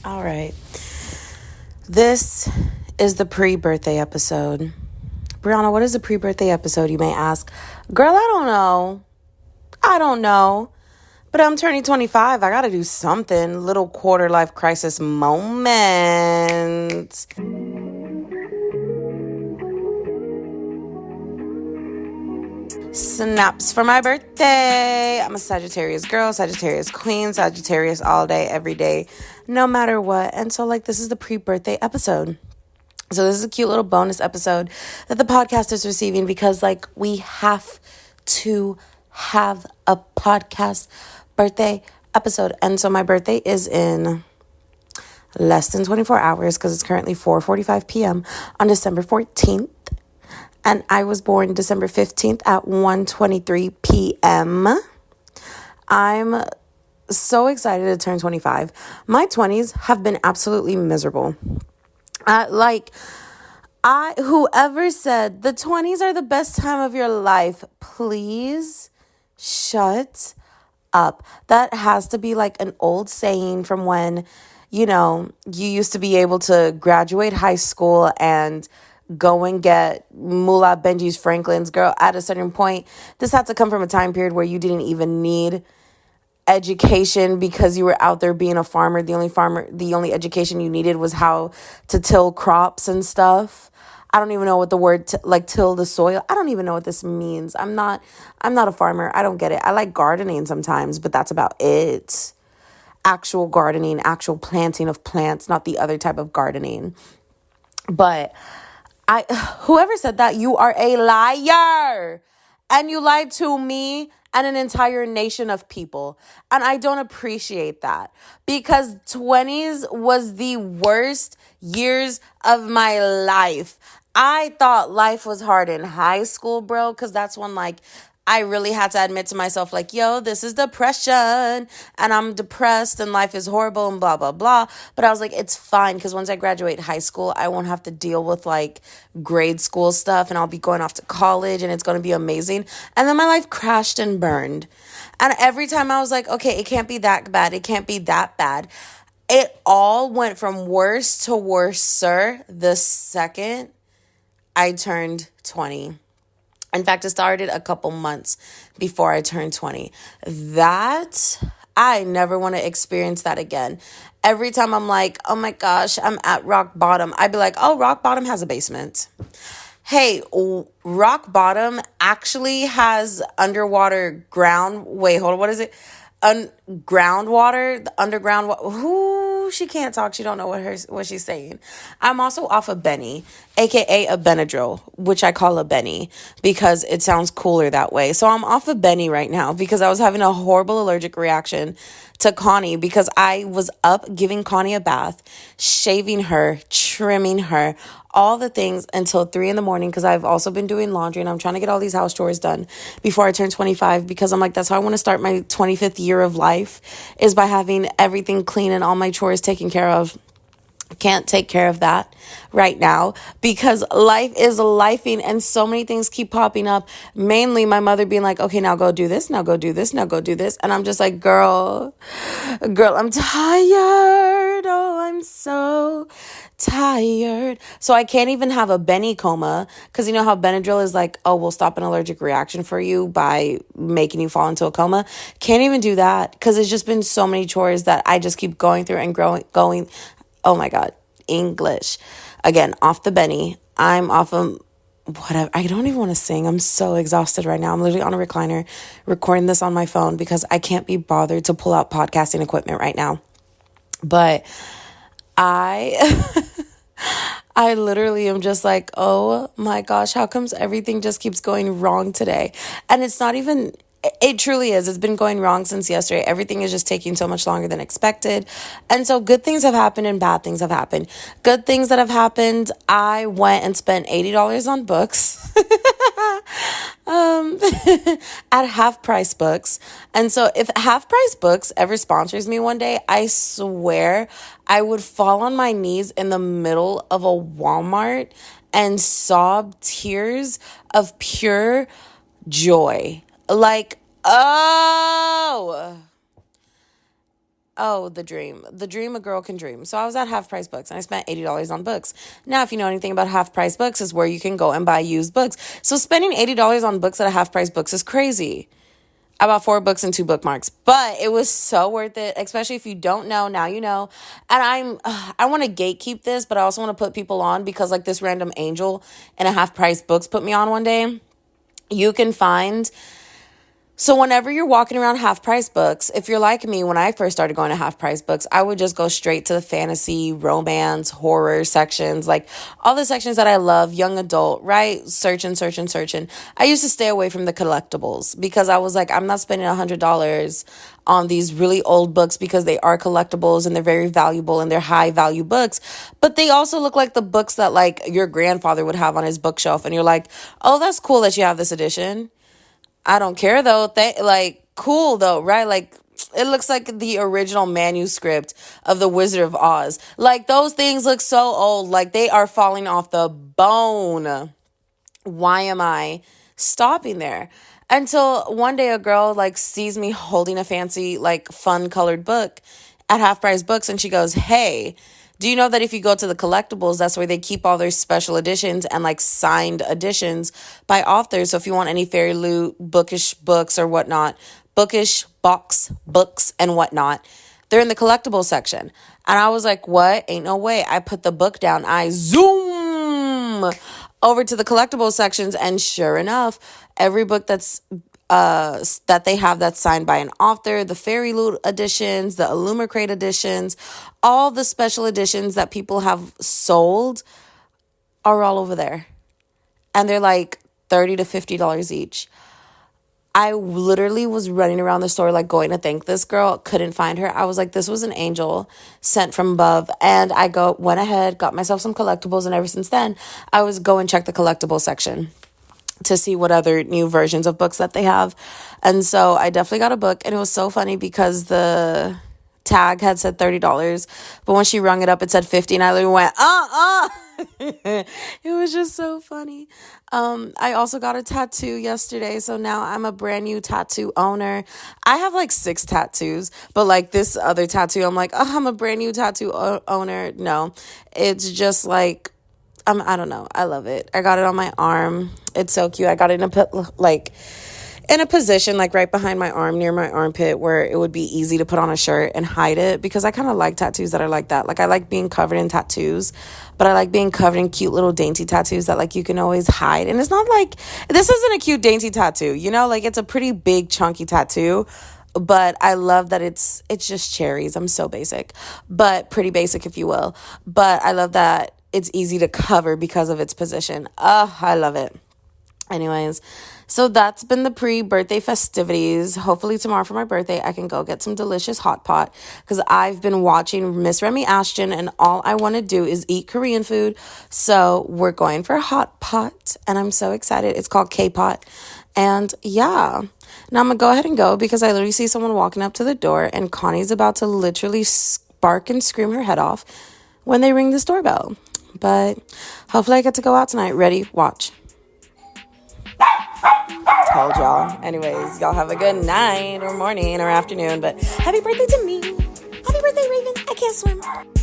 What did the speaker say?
All right. This is the pre-birthday episode. Brianna, what is a pre-birthday episode, you may ask? Girl, I don't know. But I'm turning 25. I got to do something. Little quarter life crisis moment. Snaps for my birthday. I'm a Sagittarius girl, Sagittarius queen, Sagittarius all day, every day, no matter what. And so, this is the pre-birthday episode. So this is a cute little bonus episode that the podcast is receiving because, we have to have a podcast birthday episode. And so my birthday is in less than 24 hours because it's currently 4:45 p.m. on December 14th. And I was born December 15th at 1:23 p.m. I'm so excited to turn 25. My 20s have been absolutely miserable. Whoever said the 20s are the best time of your life, please shut up. That has to be an old saying from when, you used to be able to graduate high school and go and get Moolah Benji's Franklin's. Girl, at a certain point, this had to come from a time period where you didn't even need education because you were out there being a farmer. The only education you needed was how to till crops and stuff. I don't even know what the word till the soil. I don't even know what this means. I'm not a farmer. I don't get it. I like gardening sometimes, but that's about it. Actual gardening, actual planting of plants, not the other type of gardening. But whoever said that, you are a liar. And you lied to me and an entire nation of people. And I don't appreciate that because 20s was the worst years of my life. I thought life was hard in high school, bro, because that's when I really had to admit to myself, yo, this is depression and I'm depressed and life is horrible and blah, blah, blah. But I was like, it's fine because once I graduate high school, I won't have to deal with grade school stuff and I'll be going off to college and it's going to be amazing. And then my life crashed and burned. And every time I was like, okay, it can't be that bad. It can't be that bad. It all went from worse to worse, sir, the second I turned 20. In fact, it started a couple months before I turned 20. That, I never want to experience that again. Every time I'm like, oh my gosh, I'm at rock bottom, I'd be like, oh, rock bottom has a basement. Hey, rock bottom actually has underwater ground. Wait, hold on. What is it? Groundwater, the underground. She can't talk. She don't know what she's saying. I'm also off of Benny, aka a Benadryl, which I call a Benny because it sounds cooler that way. So I'm off of Benny right now because I was having a horrible allergic reaction to Connie because I was up giving Connie a bath, shaving her, trimming her, all the things until 3 a.m. because I've also been doing laundry and I'm trying to get all these house chores done before I turn 25 because I'm like, that's how I want to start my 25th year of life is by having everything clean and all my chores taken care of. Can't take care of that right now because life is lifing and so many things keep popping up. Mainly my mother being like, okay, now go do this, now go do this, now go do this. And I'm just like, girl, I'm tired. Oh, I'm so tired. So I can't even have a Benny coma because you know how Benadryl is like, oh, we'll stop an allergic reaction for you by making you fall into a coma. Can't even do that because it's just been so many chores that I just keep going through and going. Oh my God, English. Again, off the Benny. I'm off of whatever. I don't even want to sing. I'm so exhausted right now. I'm literally on a recliner recording this on my phone because I can't be bothered to pull out podcasting equipment right now. But I literally am just like, oh my gosh, how comes everything just keeps going wrong today? And it's not even... It truly is. It's been going wrong since yesterday. Everything is just taking so much longer than expected. And so good things have happened and bad things have happened. Good things that have happened, I went and spent $80 on books at Half Price Books. And so if Half Price Books ever sponsors me one day, I swear I would fall on my knees in the middle of a Walmart and sob tears of pure joy. Oh, Oh, the dream. The dream a girl can dream. So I was at Half Price Books and I spent $80 on books. Now, if you know anything about Half Price Books, is where you can go and buy used books. So spending $80 on books at a Half Price Books is crazy. I bought 4 books and 2 bookmarks, but it was so worth it, especially if you don't know, now you know. And I want to gatekeep this, but I also want to put people on because like this random angel in a Half Price Books put me on one day. You can find, so whenever you're walking around Half Price Books, if you're like me, when I first started going to Half Price Books, I would just go straight to the fantasy, romance, horror sections, like all the sections that I love, young adult, right? Searching. I used to stay away from the collectibles because I was like, I'm not spending $100 on these really old books because they are collectibles and they're very valuable and they're high value books. But they also look like the books that like your grandfather would have on his bookshelf. And you're like, oh, that's cool that you have this edition. I don't care though. Cool though, right? Like it looks like the original manuscript of The Wizard of Oz. Like those things look so old, like they are falling off the bone. Why am I stopping there? Until one day a girl like sees me holding a fancy like fun colored book at Half Price Books and she goes, "Hey, do you know that if you go to the collectibles, that's where they keep all their special editions and like signed editions by authors? So if you want any Fairy Loot, bookish books or whatnot, bookish box books and whatnot, they're in the collectible section." And I was like, what? Ain't no way. I put the book down. I zoom over to the collectible sections. And sure enough, every book that they have that's signed by an author, the Fairy Loot editions, the Illumicrate editions, all the special editions that people have sold are all over there. And they're like $30 to $50 each. I literally was running around the store like going to thank this girl, couldn't find her. I was like, this was an angel sent from above. And I went ahead, got myself some collectibles, and ever since then, I was go and check the collectible section to see what other new versions of books that they have. And so I definitely got a book, and it was so funny because the tag had said $30, but when she rung it up, it said $50, and I literally went, It was just so funny. I also got a tattoo yesterday, so now I'm a brand new tattoo owner. I have like 6 tattoos, but like this other tattoo, I'm like, oh, I'm a brand new tattoo owner. No, it's just like, I don't know. I love it. I got it on my arm. It's so cute. I got it in a position like right behind my arm near my armpit where it would be easy to put on a shirt and hide it, because I kind of like tattoos that are like that. Like I like being covered in tattoos, but I like being covered in cute little dainty tattoos that like you can always hide. And it's not like, this isn't a cute dainty tattoo, you know, like it's a pretty big chunky tattoo, but I love that it's just cherries. I'm so basic, but pretty basic if you will. But I love that it's easy to cover because of its position. I love it. Anyways, so that's been the pre-birthday festivities. Hopefully tomorrow for my birthday, I can go get some delicious hot pot, because I've been watching Miss Remy Ashton and all I want to do is eat Korean food. So we're going for hot pot and I'm so excited. It's called K-pot. And yeah, now I'm going to go ahead and go because I literally see someone walking up to the door and Connie's about to literally bark and scream her head off when they ring this doorbell. But hopefully I get to go out tonight. Ready? Watch. Told y'all. Anyways, y'all have a good night or morning or afternoon. But happy birthday to me. Happy birthday, Raven. I can't swim.